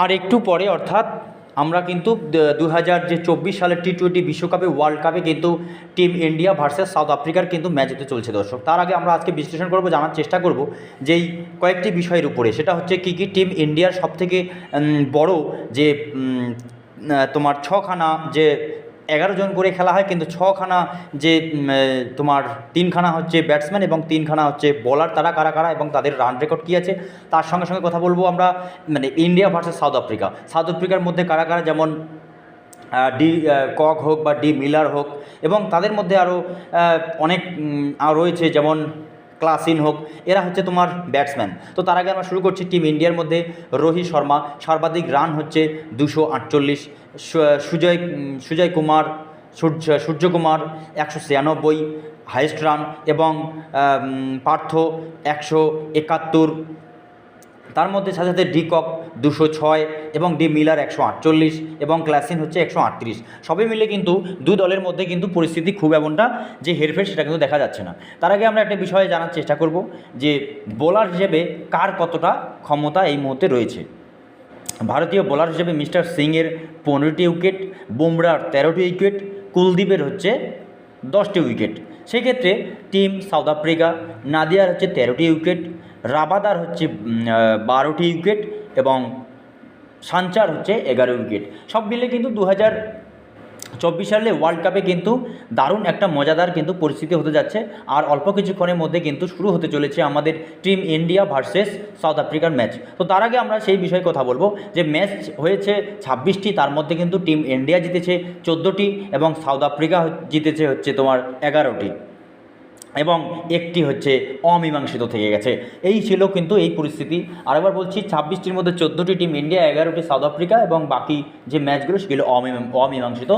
আর একটু পরে অর্থাৎ আমরা কিন্তু 2024 সালের টি20 বিশ্বকাপে ওয়ার্ল্ড কাপে কিন্তু টিম ইন্ডিয়া ভার্সেস সাউথ আফ্রিকার কিন্তু ম্যাচ হতে চলছে দর্শক। তার আগে আমরা আজকে বিশ্লেষণ করব, জানার চেষ্টা করব যেই কয়েকটি বিষয়ের উপরে, সেটা হচ্ছে কী কী টিম ইন্ডিয়ার সবথেকে বড় যে তোমার ছখানা যে 11 জন করে খেলা হয়, কিন্তু ছখানা যে তোমার 3খানা হচ্ছে ব্যাটসম্যান এবং 3খানা হচ্ছে বোলার, তারা কারা কারা এবং তাদের রান রেকর্ড কী আছে, তার সঙ্গে সঙ্গে কথা বলবো আমরা মানে India versus south Africa. South আফ্রিকার মধ্যে কারা কারা, যেমন ডি কক হোক বা ডি মিলার হোক, এবং তাদের মধ্যে আরও অনেক রয়েছে, যেমন ক্লাসিন হোক, এরা হচ্ছে তোমার ব্যাটসম্যান। তো তার আগে আমরা শুরু করছি টিম ইন্ডিয়ার মধ্যে। রোহিত শর্মা সর্বাধিক রান হচ্ছে 248, সুজয় কুমার সূর্যকুমার 196 হাইয়েস্ট রান, এবং পার্থ 171, তার মধ্যে সাথে সাথে ডি কক 206 এবং ডি মিলার 148 এবং ক্লাসিন হচ্ছে 138। সবই মিলে কিন্তু দু দলের মধ্যে কিন্তু পরিস্থিতি খুব এমনটা যে হেরফের সেটা কিন্তু দেখা যাচ্ছে না। তার আগে আমরা একটা বিষয়ে জানার চেষ্টা করব যে বোলার হিসেবে কার কতটা ক্ষমতা এই মুহূর্তে রয়েছে। ভারতীয় বোলার হিসেবে মিস্টার সিংয়ের 15টি উইকেট, বুমরার 13টি উইকেট, কুলদীপের হচ্ছে 10টি উইকেট। সেক্ষেত্রে টিম সাউথ আফ্রিকা, নাদিয়ার হচ্ছে 13টি উইকেট, রাবাদার হচ্ছে 12টি উইকেট এবং সাঞ্চার হচ্ছে 11 উইকেট। সব মিলে কিন্তু 2024 সালে ওয়ার্ল্ড কাপে কিন্তু দারুণ একটা মজাদার কিন্তু পরিস্থিতি হতে যাচ্ছে। আর অল্প কিছুক্ষণের মধ্যে কিন্তু শুরু হতে চলেছে আমাদের টিম ইন্ডিয়া ভার্সেস সাউথ আফ্রিকার ম্যাচ। তো তার আগে আমরা সেই বিষয়ে কথা বলবো যে ম্যাচ হয়েছে 26টি, তার মধ্যে কিন্তু টিম ইন্ডিয়া জিতেছে 14টি এবং সাউথ আফ্রিকা জিতেছে হচ্ছে তোমার 11টি, এবং একটি হচ্ছে অমীমাংসিত থেকে গেছে। এই ছিল কিন্তু এই পরিস্থিতি। আরেকবার বলছি, 26টির মধ্যে 14টি টিম ইন্ডিয়া, 11টি সাউথ আফ্রিকা, এবং বাকি যে ম্যাচগুলো সেগুলো অমীমাংসিত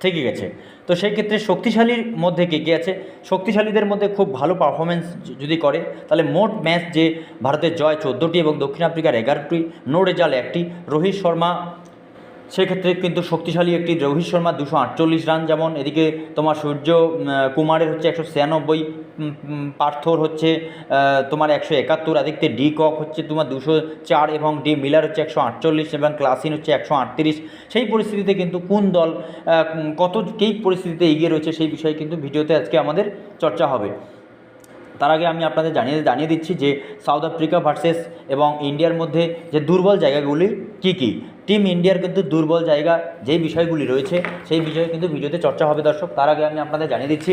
থেকে গেছে। তো সেই ক্ষেত্রে শক্তিশালীর মধ্যে কে কে আছে? শক্তিশালীদের মধ্যে খুব ভালো পারফরমেন্স যদি করে তাহলে মোট ম্যাচ যে ভারতের জয় 14টি এবং দক্ষিণ আফ্রিকার 11টি, নো রেজাল্ট 1টি। রোহিত শর্মা সেক্ষেত্রে কিন্তু শক্তিশালী একটি, রোহিত শর্মা 248 রান, যেমন এদিকে তোমার সূর্য কুমারের হচ্ছে 196, পার্থর হচ্ছে তোমার 171, এদিকে ডি কক হচ্ছে তোমার 204 এবং ডি মিলার হচ্ছে 148 এবং ক্লাসিন হচ্ছে 138। সেই পরিস্থিতিতে কিন্তু কোন দল কী পরিস্থিতিতে এগিয়ে রয়েছে সেই বিষয়ে কিন্তু ভিডিওতে আজকে আমাদের চর্চা হবে। তার আগে আমি আপনাদের জানিয়ে দিচ্ছি যে সাউথ আফ্রিকা ভার্সেস এবং ইন্ডিয়ার মধ্যে যে দুর্বল জায়গাগুলি কী কী। টিম ইন্ডিয়ার কিন্তু দুর্বল জায়গা যেই বিষয়গুলি রয়েছে সেই বিষয়ে কিন্তু ভিডিওতে চর্চা হবে দর্শক। তার আগে আমি আপনাদের জানিয়ে দিচ্ছি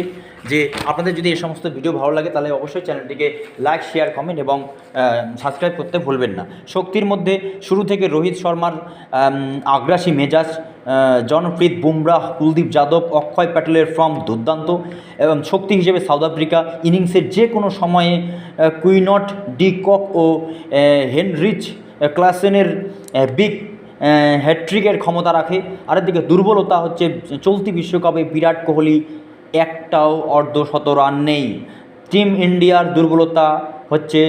যে আপনাদের যদি এই সমস্ত ভিডিও ভালো লাগে তাহলে অবশ্যই চ্যানেলটিকে লাইক, শেয়ার, কমেন্ট এবং সাবস্ক্রাইব করতে ভুলবেন না। শক্তির মধ্যে শুরু থেকে রোহিত শর্মার আগ্রাসী মেজাজ, জনপ্রীত বুমরাহ, কুলদীপ যাদব, অক্ষয় প্যাটেলের ফর্ম দুর্দান্ত, এবং শক্তি হিসেবে সাউথ আফ্রিকা ইনিংসের যে কোনো সময়ে কুইনট, ডি কক ও হেনরিচ ক্লাসেনের বিগ হ্যাট্রিকের ক্ষমতা রাখে। আরেকদিকে দুর্বলতা হচ্ছে চলতি বিশ্বকাপে বিরাট কোহলি একটাও অর্ধশত রান নেই। টিম ইন্ডিয়ার দুর্বলতা হচ্ছে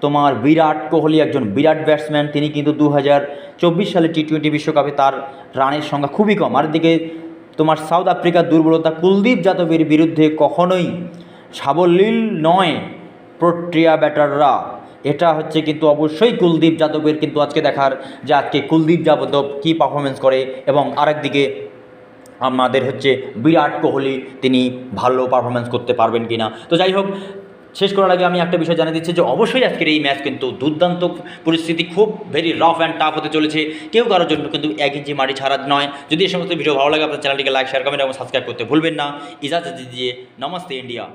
তোমার বিরাট কোহলি একজন বিরাট ব্যাটসম্যান, তিনি কিন্তু 2024 সালে টি20 বিশ্বকাপে তার রানের সংখ্যা খুবই কম। আরেকদিকে তোমার সাউথ আফ্রিকার দুর্বলতা কুলদীপ যাদবের বিরুদ্ধে কখনোই সাবলীল নয় প্রোটিয়া ব্যাটাররা। এটা হচ্ছে কিন্তু অবশ্যই কুলদীপ যাদবের কিন্তু আজকে দেখার যে আজকে কুলদীপ যাদব কী পারফরমেন্স করে, এবং আরেকদিকে আমাদের হচ্ছে বিরাট কোহলি তিনি ভালো পারফরমেন্স করতে পারবেন কি না। তো যাই হোক, শেষ করার আগে আমি একটা বিষয় জানিয়ে দিচ্ছি যে অবশ্যই আজকের এই ম্যাচ কিন্তু দুর্দান্ত পরিস্থিতি, খুব ভেরি রাফ অ্যান্ড টাফ হতে চলেছে। কেউ কারোর জন্য কিন্তু 1 ইঞ্চি মাটি ছাড়া নয়। যদি এই সমস্ত ভিডিও ভালো লাগে আপনার চ্যানেলটিকে লাইক, শেয়ার, কমেন্ট এবং সাবস্ক্রাইব করতে ভুলবেন না। ইজাজত দিজিয়ে, নমস্তে ইন্ডিয়া।